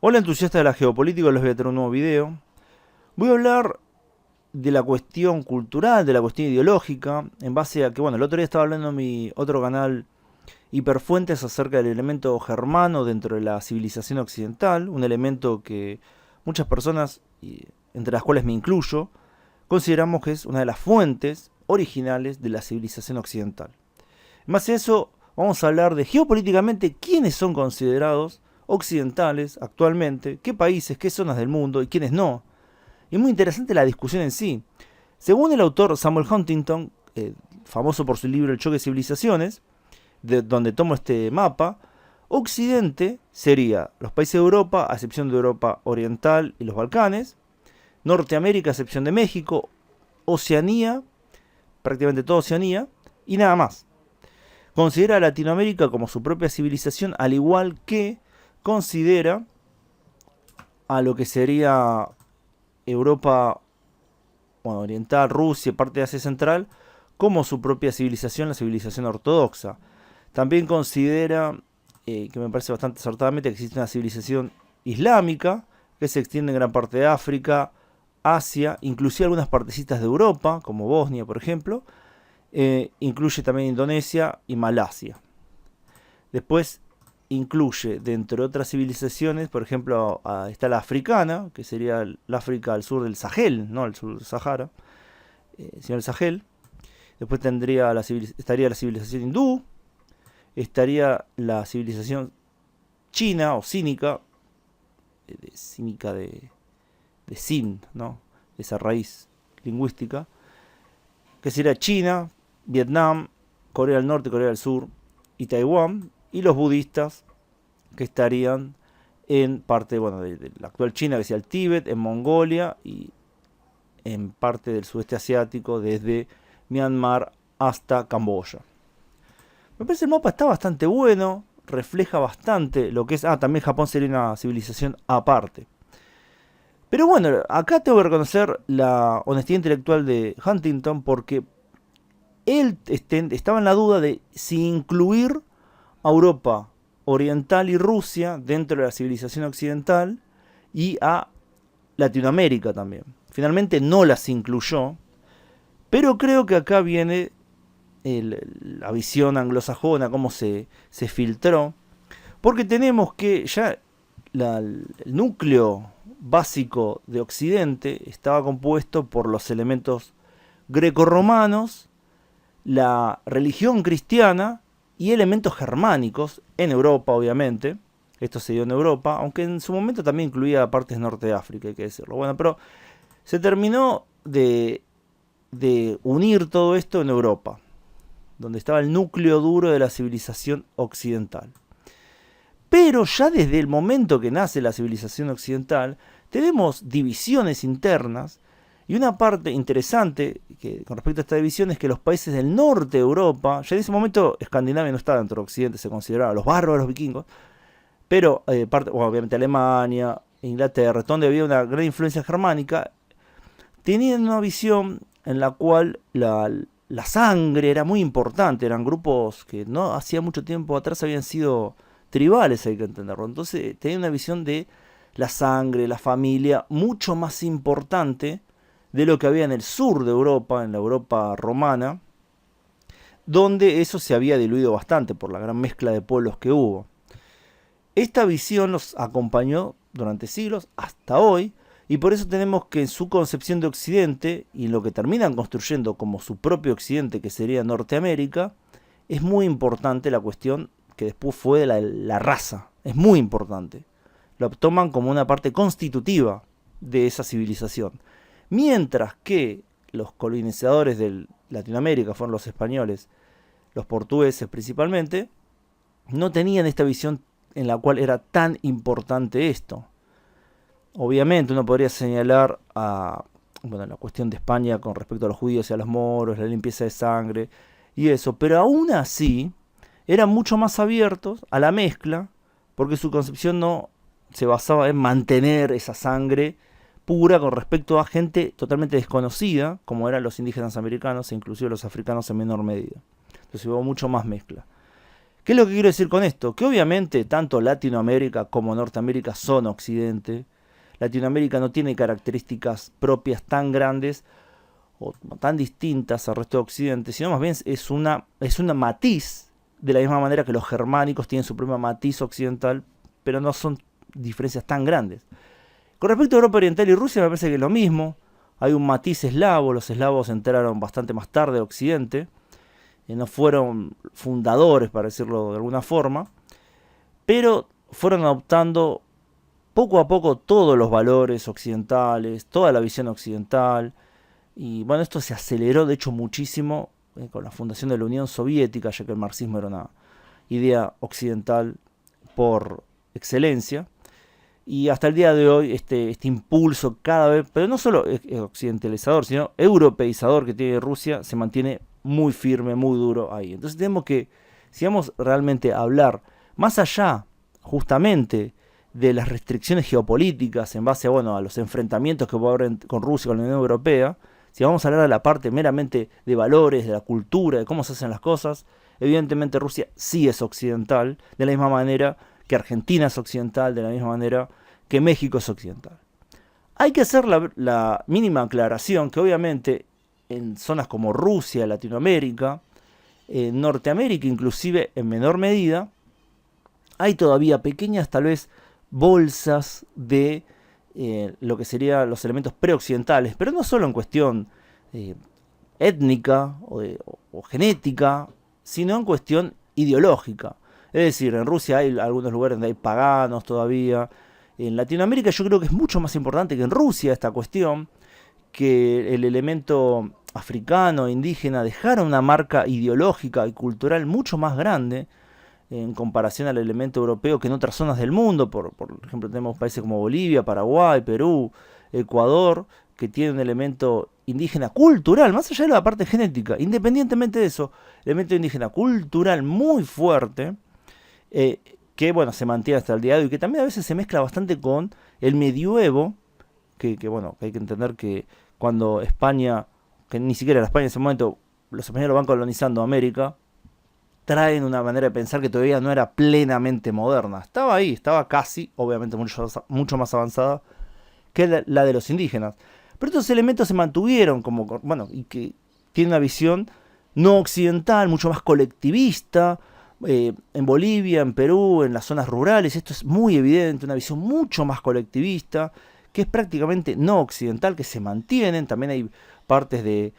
Hola entusiastas de la geopolítica, les voy a traer un nuevo video. Voy a hablar de la cuestión cultural, de la cuestión ideológica, en base a que, bueno, el otro día estaba hablando en mi otro canal Hiperfuentes acerca del elemento germano dentro de la civilización occidental, un elemento que muchas personas, entre las cuales me incluyo, consideramos que es una de las fuentes originales de la civilización occidental. En base a eso, vamos a hablar de geopolíticamente quiénes son considerados occidentales actualmente, qué países, qué zonas del mundo y quiénes no. Y es muy interesante la discusión en sí. Según el autor Samuel Huntington, famoso por su libro El choque de civilizaciones, de donde tomo este mapa, Occidente sería los países de Europa, a excepción de Europa Oriental y los Balcanes, Norteamérica, a excepción de México, Oceanía, prácticamente toda Oceanía, y nada más. Considera a Latinoamérica como su propia civilización, al igual que considera a lo que sería Europa, bueno, Oriental, Rusia, parte de Asia Central, como su propia civilización, la civilización ortodoxa. También considera, que me parece bastante acertadamente, que existe una civilización islámica que se extiende en gran parte de África, Asia, inclusive algunas partecitas de Europa, como Bosnia, por ejemplo. Incluye también Indonesia y Malasia. Después incluye, dentro de otras civilizaciones, por ejemplo, está la africana, que sería el África al sur del Sahel, no al sur del Sahara, sino el Sahel. Después estaría la civilización hindú, estaría la civilización china o cínica, cínica de Sin, ¿no? Esa raíz lingüística, que sería China, Vietnam, Corea del Norte, Corea del Sur y Taiwán, y los budistas, que estarían en parte, bueno, de la actual China, que sería el Tíbet, en Mongolia y en parte del sudeste asiático, desde Myanmar hasta Camboya. Me parece el mapa está bastante bueno, refleja bastante lo que es. También Japón sería una civilización aparte. Pero bueno, acá tengo que reconocer la honestidad intelectual de Huntington, porque él estaba en la duda de si incluir a Europa Oriental y Rusia dentro de la civilización occidental y a Latinoamérica también. Finalmente no las incluyó, pero creo que acá viene la visión anglosajona, cómo se filtró, porque tenemos que ya el núcleo básico de Occidente estaba compuesto por los elementos grecorromanos, la religión cristiana y elementos germánicos en Europa, obviamente. Esto se dio en Europa, aunque en su momento también incluía partes norte de África, hay que decirlo. Bueno, pero se terminó de unir todo esto en Europa, donde estaba el núcleo duro de la civilización occidental. Pero ya desde el momento que nace la civilización occidental, tenemos divisiones internas. Y una parte interesante que, con respecto a esta división, es que los países del norte de Europa, ya en ese momento Escandinavia no estaba dentro de Occidente, se consideraba los bárbaros vikingos, pero obviamente Alemania, Inglaterra, donde había una gran influencia germánica, tenían una visión en la cual la sangre era muy importante, eran grupos que no hacía mucho tiempo atrás habían sido tribales, hay que entenderlo. Entonces tenían una visión de la sangre, la familia, mucho más importante de lo que había en el sur de Europa, en la Europa romana, donde eso se había diluido bastante por la gran mezcla de pueblos que hubo. Esta visión nos acompañó durante siglos hasta hoy, y por eso tenemos que en su concepción de Occidente, y en lo que terminan construyendo como su propio Occidente, que sería Norteamérica, es muy importante la cuestión que después fue de la raza. Es muy importante. Lo toman como una parte constitutiva de esa civilización. Mientras que los colonizadores de Latinoamérica, fueron los españoles, los portugueses principalmente, no tenían esta visión en la cual era tan importante esto. Obviamente uno podría señalar la cuestión de España con respecto a los judíos y a los moros, la limpieza de sangre y eso, pero aún así eran mucho más abiertos a la mezcla, porque su concepción no se basaba en mantener esa sangre pura con respecto a gente totalmente desconocida, como eran los indígenas americanos e inclusive los africanos en menor medida. Entonces hubo mucho más mezcla. ¿Qué es lo que quiero decir con esto? Que obviamente tanto Latinoamérica como Norteamérica son Occidente. Latinoamérica no tiene características propias tan grandes o tan distintas al resto de Occidente, sino más bien es una matiz, de la misma manera que los germánicos tienen su propia matiz occidental, pero no son diferencias tan grandes. Con respecto a Europa Oriental y Rusia me parece que es lo mismo. Hay un matiz eslavo, los eslavos entraron bastante más tarde a Occidente, no fueron fundadores, para decirlo de alguna forma, pero fueron adoptando poco a poco todos los valores occidentales, toda la visión occidental, y bueno, esto se aceleró de hecho muchísimo con la fundación de la Unión Soviética, ya que el marxismo era una idea occidental por excelencia. Y hasta el día de hoy este impulso cada vez, pero no solo occidentalizador, sino europeizador que tiene Rusia, se mantiene muy firme, muy duro ahí. Entonces tenemos que, si vamos realmente a hablar más allá justamente de las restricciones geopolíticas en base a, bueno, a los enfrentamientos que puede haber con Rusia y con la Unión Europea, si vamos a hablar de la parte meramente de valores, de la cultura, de cómo se hacen las cosas, evidentemente Rusia sí es occidental, de la misma manera que Argentina es occidental, de la misma manera que México es occidental. Hay que hacer la mínima aclaración que obviamente en zonas como Rusia, Latinoamérica, Norteamérica inclusive en menor medida, hay todavía pequeñas tal vez bolsas de lo que serían los elementos preoccidentales, pero no solo en cuestión étnica o genética, sino en cuestión ideológica. Es decir, en Rusia hay algunos lugares donde hay paganos todavía. En Latinoamérica yo creo que es mucho más importante que en Rusia esta cuestión, que el elemento africano, indígena, dejaron una marca ideológica y cultural mucho más grande en comparación al elemento europeo que en otras zonas del mundo. Por ejemplo, tenemos países como Bolivia, Paraguay, Perú, Ecuador, que tienen un elemento indígena cultural, más allá de la parte genética, independientemente de eso, elemento indígena cultural muy fuerte, que bueno, se mantiene hasta el día de hoy, y que también a veces se mezcla bastante con el medioevo, bueno, que hay que entender que cuando España, que ni siquiera era España en ese momento, los españoles van colonizando América, traen una manera de pensar que todavía no era plenamente moderna. Estaba ahí, estaba casi, obviamente mucho más avanzada que la de los indígenas. Pero estos elementos se mantuvieron como, bueno, y que tienen una visión no occidental, mucho más colectivista. En Bolivia, en Perú, en las zonas rurales, esto es muy evidente, una visión mucho más colectivista, que es prácticamente no occidental, que se mantienen. También hay partes de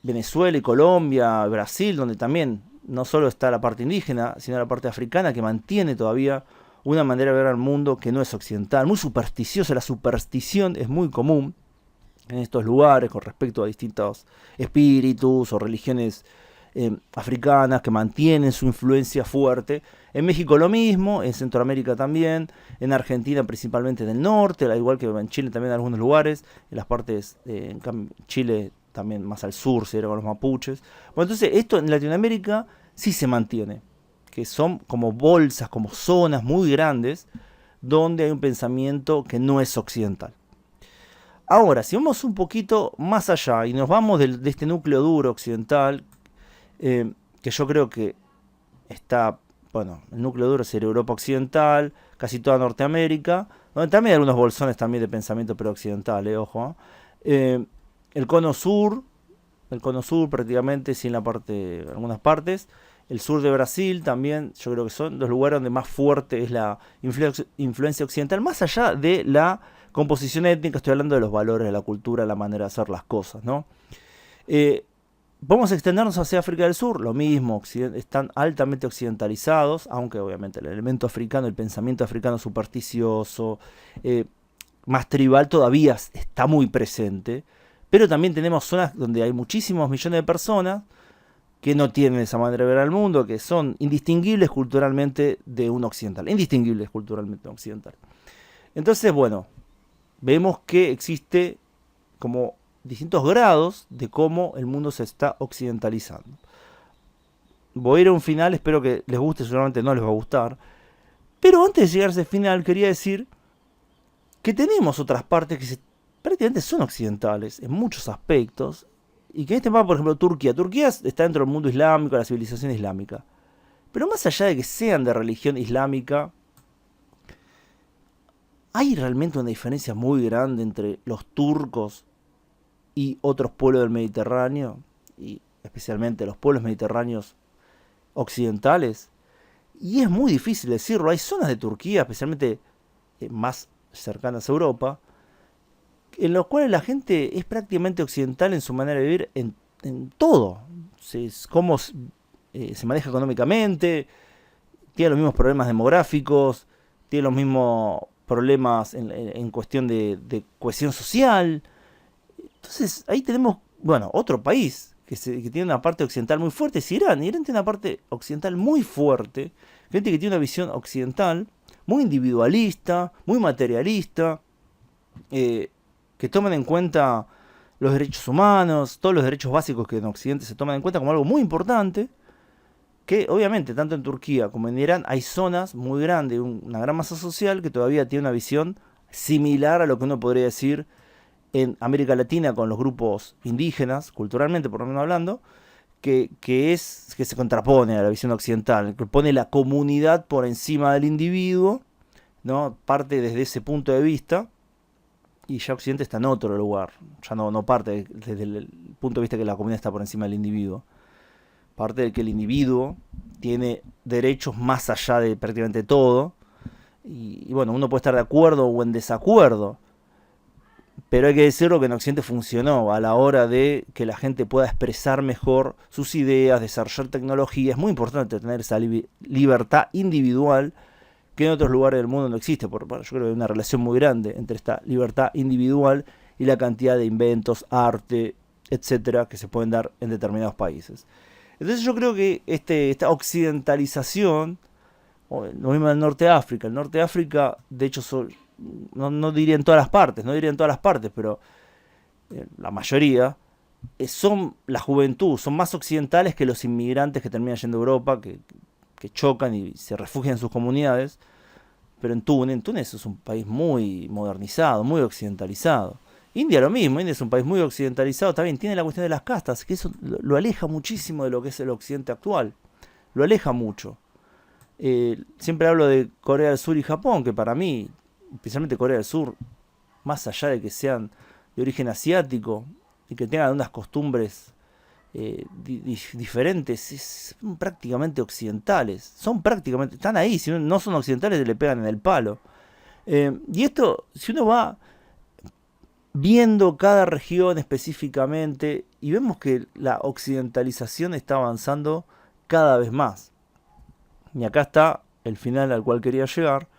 Venezuela y Colombia, Brasil, donde también no solo está la parte indígena, sino la parte africana, que mantiene todavía una manera de ver al mundo que no es occidental, muy supersticiosa. La superstición es muy común en estos lugares con respecto a distintos espíritus o religiones africanas que mantienen su influencia fuerte. En México lo mismo, en Centroamérica también, en Argentina principalmente en el norte, al igual que en Chile también en algunos lugares, en las partes, en Chile también más al sur, se era con los mapuches. Bueno, entonces esto en Latinoamérica sí se mantiene, que son como bolsas, como zonas muy grandes, donde hay un pensamiento que no es occidental. Ahora, si vamos un poquito más allá y nos vamos de este núcleo duro occidental, que yo creo que está, bueno, el núcleo duro sería Europa Occidental, casi toda Norteamérica, donde también hay algunos bolsones también de pensamiento preoccidental, ojo. El cono sur prácticamente sin la parte, algunas partes. El sur de Brasil también, yo creo que son los lugares donde más fuerte es la influencia occidental, más allá de la composición étnica. Estoy hablando de los valores, de la cultura, la manera de hacer las cosas, ¿no? Vamos a extendernos hacia África del Sur, lo mismo, están altamente occidentalizados, aunque obviamente el elemento africano, el pensamiento africano supersticioso, más tribal todavía está muy presente, pero también tenemos zonas donde hay muchísimos millones de personas que no tienen esa manera de ver al mundo, que son indistinguibles culturalmente de un occidental, indistinguibles culturalmente de un occidental. Entonces, bueno, vemos que existe como distintos grados de cómo el mundo se está occidentalizando. Voy a ir a un final, espero que les guste, seguramente no les va a gustar. Pero antes de llegar a ese final, quería decir que tenemos otras partes que prácticamente son occidentales en muchos aspectos. Y que en este mapa, por ejemplo, Turquía. Turquía está dentro del mundo islámico, la civilización islámica. Pero más allá de que sean de religión islámica, hay realmente una diferencia muy grande entre los turcos y otros pueblos del Mediterráneo, y especialmente los pueblos mediterráneos occidentales. Y es muy difícil decirlo. Hay zonas de Turquía, especialmente más cercanas a Europa, en los cuales la gente es prácticamente occidental en su manera de vivir en todo. Cómo se maneja económicamente, tiene los mismos problemas demográficos, tiene los mismos problemas en cuestión de cohesión social. Entonces ahí tenemos, bueno, otro país que tiene una parte occidental muy fuerte, es Irán. Irán tiene una parte occidental muy fuerte, gente que tiene una visión occidental muy individualista, muy materialista, que toman en cuenta los derechos humanos, todos los derechos básicos que en Occidente se toman en cuenta como algo muy importante, que obviamente tanto en Turquía como en Irán hay zonas muy grandes, una gran masa social que todavía tiene una visión similar a lo que uno podría decir en América Latina con los grupos indígenas, culturalmente por lo menos hablando, que se contrapone a la visión occidental, que pone la comunidad por encima del individuo, ¿no? Parte desde ese punto de vista, y ya Occidente está en otro lugar, ya no parte desde el punto de vista que la comunidad está por encima del individuo, parte de que el individuo tiene derechos más allá de prácticamente todo, y bueno, uno puede estar de acuerdo o en desacuerdo, pero hay que decirlo que en Occidente funcionó a la hora de que la gente pueda expresar mejor sus ideas, desarrollar tecnología. Es muy importante tener esa libertad individual que en otros lugares del mundo no existe. Bueno, yo creo que hay una relación muy grande entre esta libertad individual y la cantidad de inventos, arte, etcétera, que se pueden dar en determinados países. Entonces yo creo que esta occidentalización, lo mismo en el norte de África. El norte de África, de hecho, no diría en todas las partes, pero la mayoría son la juventud, son más occidentales que los inmigrantes que terminan yendo a Europa, que chocan y se refugian en sus comunidades. Pero en Túnez es un país muy modernizado, muy occidentalizado. India lo mismo, India es un país muy occidentalizado, también tiene la cuestión de las castas, que eso lo aleja muchísimo de lo que es el occidente actual, lo aleja mucho. Siempre hablo de Corea del Sur y Japón, que para mí, especialmente Corea del Sur, más allá de que sean de origen asiático y que tengan unas costumbres diferentes, son prácticamente occidentales, están ahí, si no son occidentales le pegan en el palo. Y esto, si uno va viendo cada región específicamente y vemos que la occidentalización está avanzando cada vez más. Y acá está el final al cual quería llegar,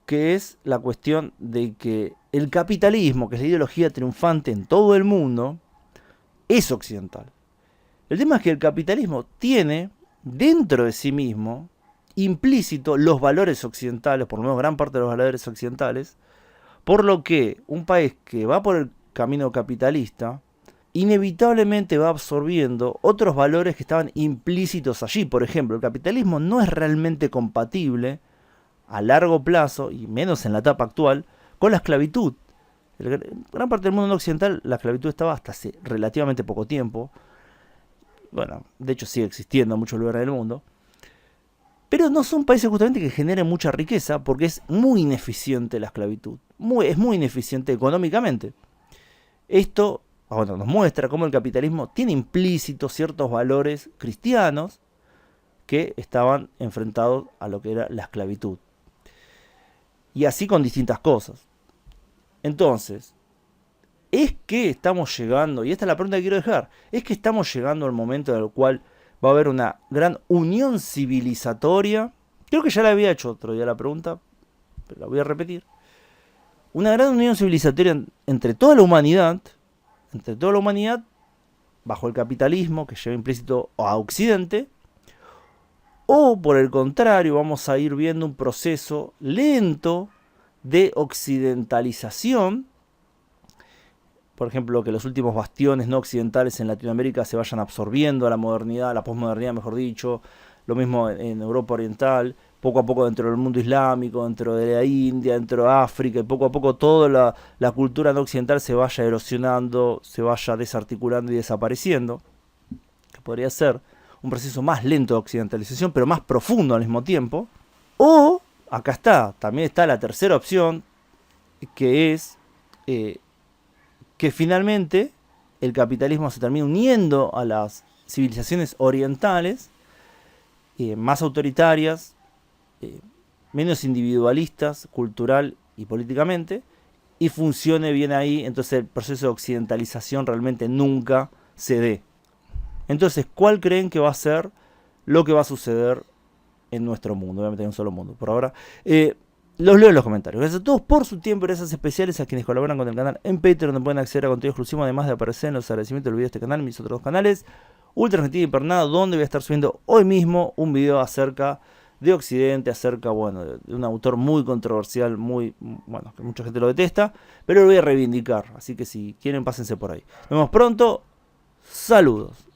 que es la cuestión de que el capitalismo, que es la ideología triunfante en todo el mundo, es occidental. El tema es que el capitalismo tiene dentro de sí mismo implícito los valores occidentales, por lo menos gran parte de los valores occidentales, por lo que un país que va por el camino capitalista inevitablemente va absorbiendo otros valores que estaban implícitos allí. Por ejemplo, el capitalismo no es realmente compatible a largo plazo, y menos en la etapa actual, con la esclavitud. En gran parte del mundo no occidental la esclavitud estaba hasta hace relativamente poco tiempo. Bueno, de hecho sigue existiendo en muchos lugares del mundo. Pero no son países justamente que generen mucha riqueza porque es muy ineficiente la esclavitud. Es muy ineficiente económicamente. Esto nos muestra cómo el capitalismo tiene implícitos ciertos valores cristianos que estaban enfrentados a lo que era la esclavitud. Y así con distintas cosas. Entonces, es que estamos llegando, y esta es la pregunta que quiero dejar, es que estamos llegando al momento en el cual va a haber una gran unión civilizatoria. Creo que ya la había hecho otro día la pregunta, pero la voy a repetir. Una gran unión civilizatoria entre toda la humanidad, bajo el capitalismo que lleva implícito a Occidente, o por el contrario vamos a ir viendo un proceso lento de occidentalización. Por ejemplo, que los últimos bastiones no occidentales en Latinoamérica se vayan absorbiendo a la modernidad, a la posmodernidad mejor dicho, lo mismo en Europa Oriental, poco a poco dentro del mundo islámico, dentro de la India, dentro de África, y poco a poco toda la cultura no occidental se vaya erosionando, se vaya desarticulando y desapareciendo, que podría ser un proceso más lento de occidentalización, pero más profundo al mismo tiempo. O, acá está, también está la tercera opción, que es que finalmente el capitalismo se termina uniendo a las civilizaciones orientales, más autoritarias, menos individualistas, cultural y políticamente, y funcione bien ahí, entonces el proceso de occidentalización realmente nunca se dé. Entonces, ¿cuál creen que va a ser lo que va a suceder en nuestro mundo? Obviamente hay un solo mundo por ahora. Los leo en los comentarios. Gracias a todos por su tiempo, gracias especiales a quienes colaboran con el canal en Patreon, donde pueden acceder a contenido exclusivo, además de aparecer en los agradecimientos del video de este canal y mis otros dos canales. Ultra Argentina Hipernada, donde voy a estar subiendo hoy mismo un video acerca de Occidente, acerca, bueno, de un autor muy controversial, muy, bueno, que mucha gente lo detesta, pero lo voy a reivindicar, así que si quieren pásense por ahí. Nos vemos pronto, saludos.